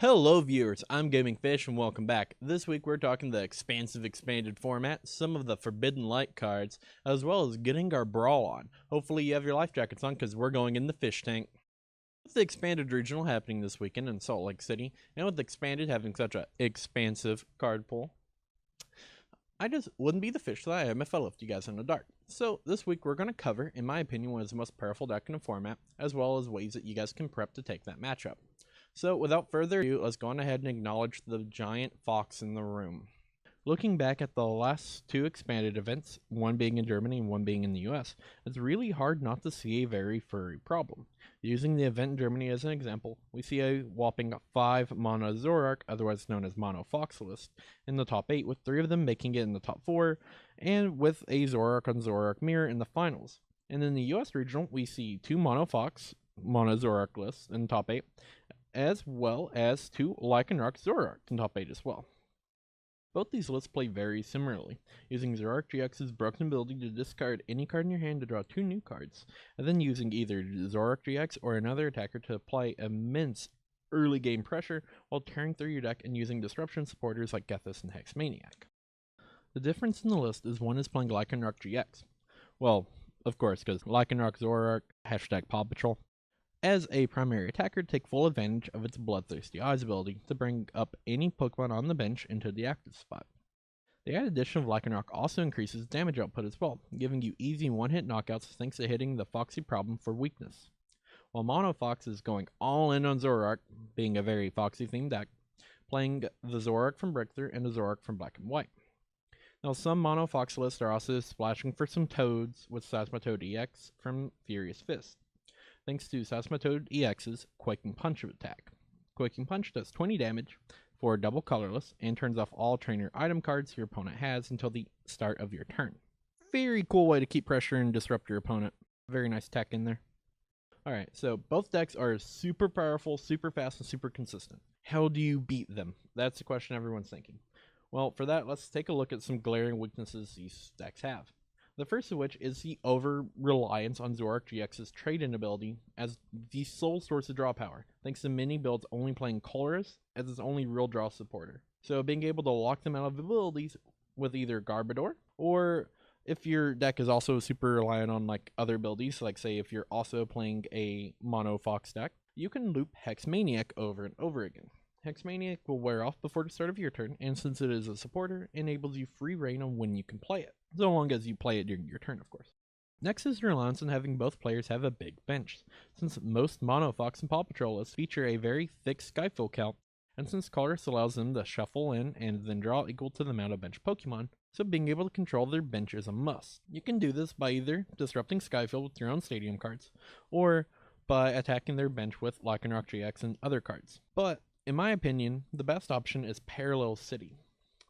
Hello viewers, I'm Gaming Fish and welcome back. This week we're talking the expansive expanded format, some of the Forbidden Light cards, as well as getting our brawl on. Hopefully you have your life jackets on because we're going in the fish tank. With the expanded regional happening this weekend in Salt Lake City, and with the expanded having such an expansive card pool, I just wouldn't be the fish that I am if I left you guys in the dark. So this week we're going to cover, in my opinion, one of the most powerful deck in the format, as well as ways that you guys can prep to take that matchup. So without further ado, let's go on ahead and acknowledge the giant fox in the room. Looking back at the last two expanded events, one being in Germany and one being in the US, it's really hard not to see a very furry problem. Using the event in Germany as an example, we see a whopping 5 mono Zoroark, otherwise known as mono fox list, in the top 8, with 3 of them making it in the top 4, and with a Zoroark on Zoroark mirror in the finals. And in the US regional, we see 2 mono fox, mono Zoroark lists in the top 8, as well as 2 Lycanroc Zoroark in top 8 as well. Both these lists play very similarly, using Zoroark GX's broken ability to discard any card in your hand to draw 2 new cards, and then using either Zoroark GX or another attacker to apply immense early game pressure while tearing through your deck and using disruption supporters like Gethys and Hexmaniac. The difference in the list is one is playing Lycanroc GX. Well, of course, because Lycanroc Zoroark, hashtag Paw Patrol, as a primary attacker, take full advantage of its Bloodthirsty Eyes ability to bring up any Pokemon on the bench into the active spot. The added addition of Lycanroc also increases damage output as well, giving you easy one-hit knockouts thanks to hitting the Foxy problem for weakness. While Mono Fox is going all in on Zoroark, being a very Foxy themed deck, playing the Zoroark from Breakthrough and the Zoroark from Black and White. Now some Mono Fox lists are also splashing for some Toads with Seismitoad EX from Furious Fist, thanks to Seismitoad EX's Quaking Punch attack. Quaking Punch does 20 damage for double colorless and turns off all trainer item cards your opponent has until the start of your turn. Very cool way to keep pressure and disrupt your opponent. Very nice tech in there. Alright, so both decks are super powerful, super fast, and super consistent. How do you beat them? That's the question everyone's thinking. Well, for that, let's take a look at some glaring weaknesses these decks have. The first of which is the over-reliance on Zoroark GX's trade-in ability as the sole source of draw power, thanks to many builds only playing colorless as its only real draw supporter. So being able to lock them out of abilities with either Garbodor, or if your deck is also super reliant on like other abilities, like say if you're also playing a Mono Fox deck, you can loop Hexmaniac over and over again. Hexmaniac will wear off before the start of your turn, and since it is a supporter, enables you free reign on when you can play it, so long as you play it during your turn, of course. Next is the reliance on having both players have a big bench, since most Mono Fox and Paw Patrol lists feature a very thick Skyfill count, and since colorless allows them to shuffle in and then draw equal to the amount of bench Pokemon, so being able to control their bench is a must. You can do this by either disrupting Skyfill with your own stadium cards, or by attacking their bench with Lycanroc GX and other cards. But in my opinion, the best option is Parallel City.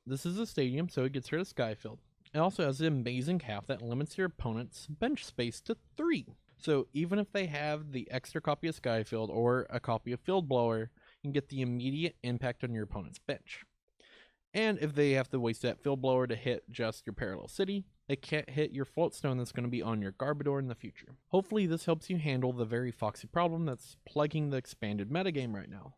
This is a stadium, so it gets rid of Skyfield. It also has an amazing half that limits your opponent's bench space to 3. So even if they have the extra copy of Skyfield or a copy of Field Blower, you can get the immediate impact on your opponent's bench. And if they have to waste that Field Blower to hit just your Parallel City, they can't hit your Floatstone that's going to be on your Garbodor in the future. Hopefully this helps you handle the very Foxy problem that's plaguing the expanded metagame right now.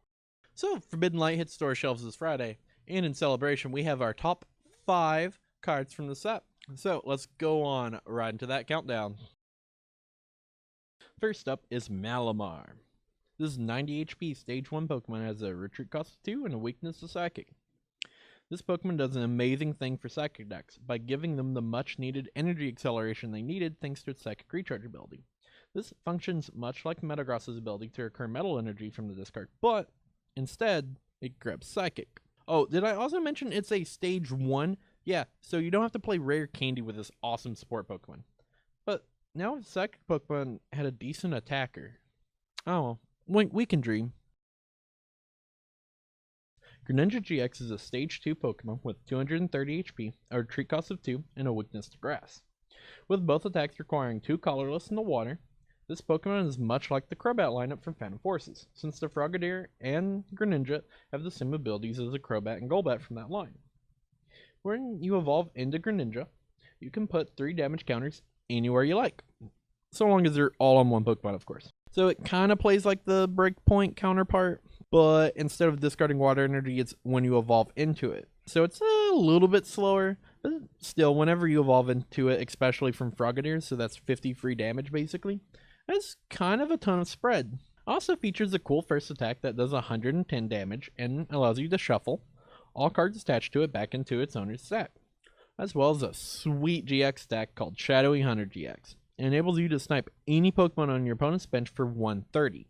So, Forbidden Light hits store shelves this Friday, and in celebration, we have our top 5 cards from the set. So, let's go on right into that countdown. First up is Malamar. This is 90 HP Stage 1 Pokemon, has a retreat cost of 2 and a weakness to Psychic. This Pokemon does an amazing thing for Psychic decks by giving them the much needed energy acceleration they needed thanks to its Psychic Recharge ability. This functions much like Metagross's ability to recur Metal Energy from the discard, but instead, it grabs Psychic. Oh, did I also mention it's a Stage 1? Yeah, so you don't have to play Rare Candy with this awesome support Pokemon. But now if Psychic Pokemon had a decent attacker, oh, we can dream. Greninja GX is a Stage 2 Pokemon with 230 HP, a retreat cost of 2, and a weakness to Grass. With both attacks requiring 2 colorless in the water, this Pokemon is much like the Crobat lineup from Phantom Forces, since the Frogadier and Greninja have the same abilities as the Crobat and Golbat from that line. When you evolve into Greninja, you can put 3 damage counters anywhere you like, so long as they're all on one Pokemon, of course. So it kind of plays like the Breakpoint counterpart, but instead of discarding water energy, it's when you evolve into it. So it's a little bit slower, but still, whenever you evolve into it, especially from Frogadier, so that's 50 free damage basically, that's kind of a ton of spread. Also features a cool first attack that does 110 damage and allows you to shuffle all cards attached to it back into its owner's stack, as well as a sweet GX stack called Shadowy Hunter GX. It enables you to snipe any Pokemon on your opponent's bench for 130.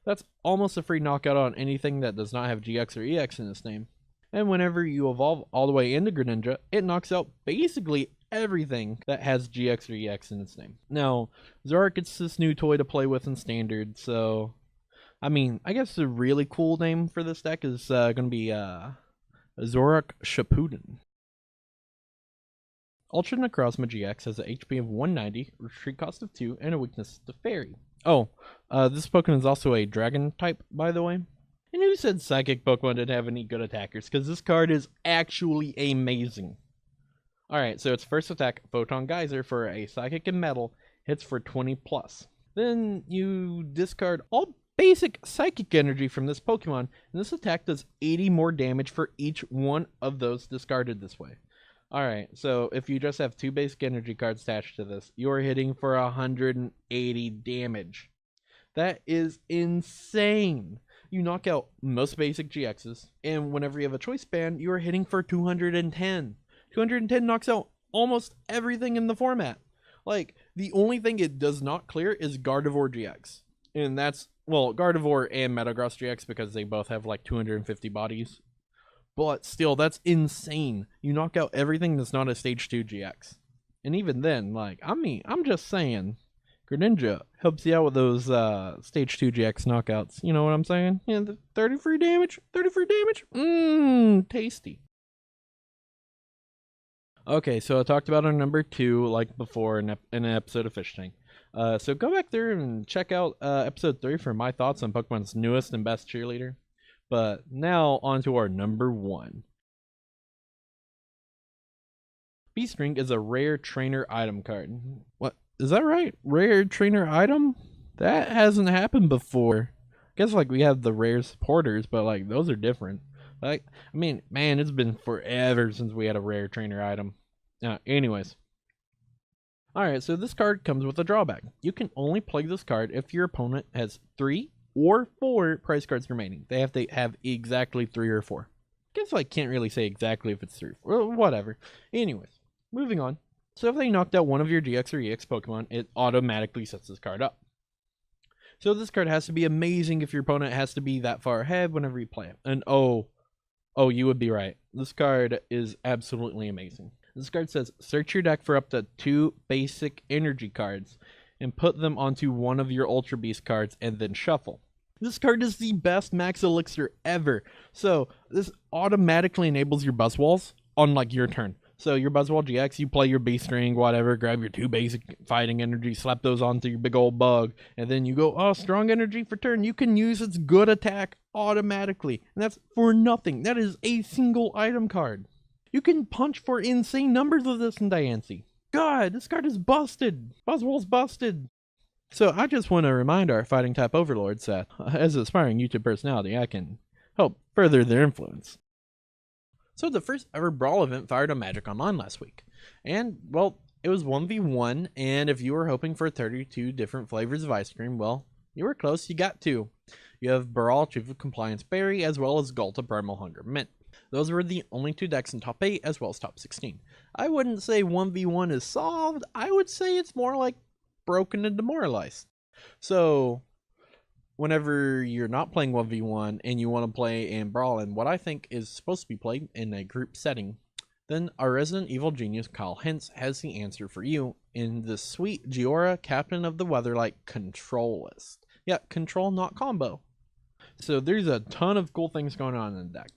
That's almost a free knockout on anything that does not have GX or EX in its name. And whenever you evolve all the way into Greninja, it knocks out basically everything that has GX or EX in its name. Now, Zoroark gets this new toy to play with in Standard, so I mean, I guess the really cool name for this deck is going to be Zoroark Shippuden. Ultra Necrozma GX has an HP of 190, retreat cost of 2, and a weakness to Fairy. Oh, this Pokemon is also a Dragon type, by the way. And who said Psychic Pokemon didn't have any good attackers? Because this card is actually amazing. Alright, so its first attack, Photon Geyser, for a Psychic and Metal, hits for 20 plus. Then you discard all basic Psychic energy from this Pokemon, and this attack does 80 more damage for each one of those discarded this way. Alright, so if you just have 2 basic energy cards attached to this, you are hitting for 180 damage. That is insane. You knock out most basic GXs, and whenever you have a choice band, you are hitting for 210. 210 knocks out almost everything in the format. Like, the only thing it does not clear is Gardevoir GX. And that's, well, Gardevoir and Metagross GX, because they both have like 250 bodies. But still, that's insane. You knock out everything that's not a Stage 2 GX. And even then, like, I mean, I'm just saying, Greninja helps you out with those Stage 2 GX knockouts. You know what I'm saying? Yeah, the 30 free damage? 30 free damage? Mmm, tasty. Okay, so I talked about our number 2, like before, in an episode of Fish Tank. So go back there and check out episode 3 for my thoughts on Pokemon's newest and best cheerleader. But now, on to our number 1. Beastring is a rare trainer item card. What? Is that right? Rare trainer item? That hasn't happened before. I guess, like, we have the rare supporters, but, like, those are different. Like, I mean, man, it's been forever since we had a rare trainer item. Anyways. Alright, so this card comes with a drawback. You can only play this card if your opponent has 3 or 4 prize cards remaining. They have to have exactly 3 or 4. I guess I can't really say exactly if it's 3 or 4. Whatever. Anyways, moving on. So if they knocked out one of your GX or EX Pokemon, it automatically sets this card up. So this card has to be amazing if your opponent has to be that far ahead whenever you play it. And oh, you would be right. This card is absolutely amazing. This card says, search your deck for up to 2 basic energy cards and put them onto one of your Ultra Beast cards and then shuffle. This card is the best max elixir ever. So this automatically enables your Buzzwalls on like your turn. So your Buzzwall GX, you play your Beast Ring, whatever, grab your 2 basic fighting energy, slap those onto your big old bug, and then you go, oh, strong energy for turn. You can use its good attack automatically. And that's for nothing. That is a single item card. You can punch for insane numbers with this in Diancie. God, this card is busted. Buzzwall's busted. So I just want to remind our fighting type overlords that, as an aspiring YouTube personality, I can help further their influence. So the first ever Brawl event fired on Magic Online last week. And, well, it was 1v1, and if you were hoping for 32 different flavors of ice cream, well, you were close, you got 2. You have Brawl, Chief of Compliance Berry, as well as Galta Primal Hunger Mint. Those were the only 2 decks in top 8, as well as top 16. I wouldn't say 1v1 is solved, I would say it's more like broken and demoralized. So whenever you're not playing 1v1 and you want to play in Brawl in what I think is supposed to be played in a group setting, then our resident evil genius Kyle Hintz has the answer for you in the sweet Giora Captain of the Weatherlight control list. Yeah, control, not combo. So there's a ton of cool things going on in the deck.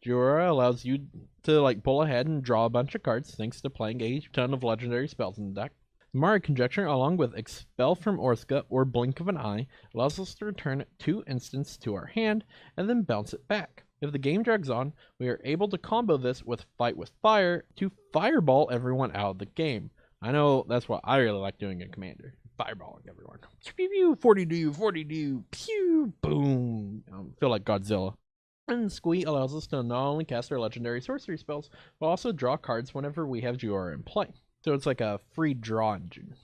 Giora allows you to like pull ahead and draw a bunch of cards thanks to playing a ton of legendary spells in the deck. Mara Conjecture, along with Expel from Orska or Blink of an Eye, allows us to return 2 instants to our hand and then bounce it back. If the game drags on, we are able to combo this with Fight with Fire to fireball everyone out of the game. I know that's what I really like doing in Commander. fireballing everyone. Pew, pew, 40 do, pew, boom. I feel like Godzilla. And Squee allows us to not only cast our legendary sorcery spells, but also draw cards whenever we have Zoroark in play. So it's like a free draw engine.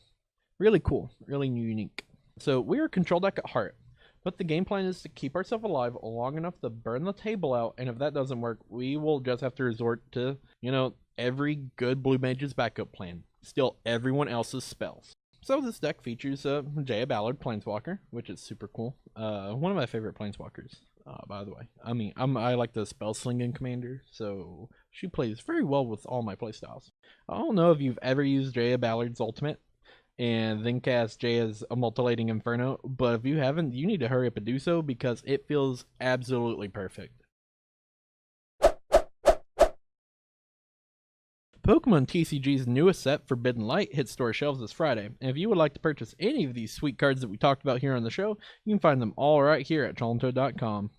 Really cool, really unique. So we are control deck at heart, but the game plan is to keep ourselves alive long enough to burn the table out, and if that doesn't work, we will just have to resort to, every good Blue Mage's backup plan. Steal everyone else's spells. So this deck features Jaya Ballard Planeswalker, which is super cool. One of my favorite Planeswalkers, by the way. I mean, I like the spell slinging commander, so she plays very well with all my playstyles. I don't know if you've ever used Jaya Ballard's ultimate and then cast Jaya's Multilating Inferno, but if you haven't, you need to hurry up and do so because it feels absolutely perfect. Pokemon TCG's newest set, Forbidden Light, hits store shelves this Friday, and if you would like to purchase any of these sweet cards that we talked about here on the show, you can find them all right here at cholento.com.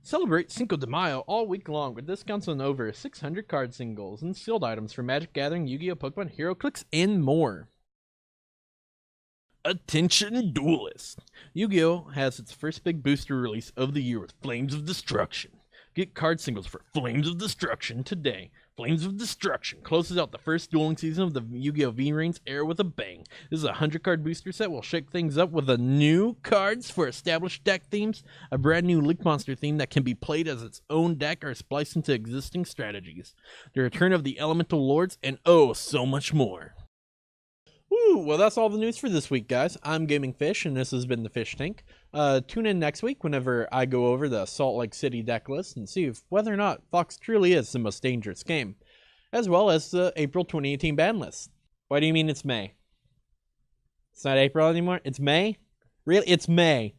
Celebrate Cinco de Mayo all week long with discounts on over 600 card singles and sealed items for Magic Gathering, Yu-Gi-Oh! Pokemon, HeroClix, and more. Attention Duelists! Yu-Gi-Oh! Has its first big booster release of the year with Flames of Destruction. Get card singles for Flames of Destruction today. Flames of Destruction closes out the first dueling season of the Yu-Gi-Oh! V-Reigns era with a bang. This is a 100-card booster set. Will shake things up with a new cards for established deck themes, a brand new Leak Monster theme that can be played as its own deck or spliced into existing strategies, the return of the Elemental Lords, and oh, so much more. Woo! Well, that's all the news for this week, guys. I'm Gaming Fish, and this has been the Fish Tank. Tune in next week whenever I go over the Salt Lake City deck list and see whether or not Fox truly is the most dangerous game, as well as the April 2018 ban list. Why do you mean it's May? It's not April anymore? It's May? Really? It's May.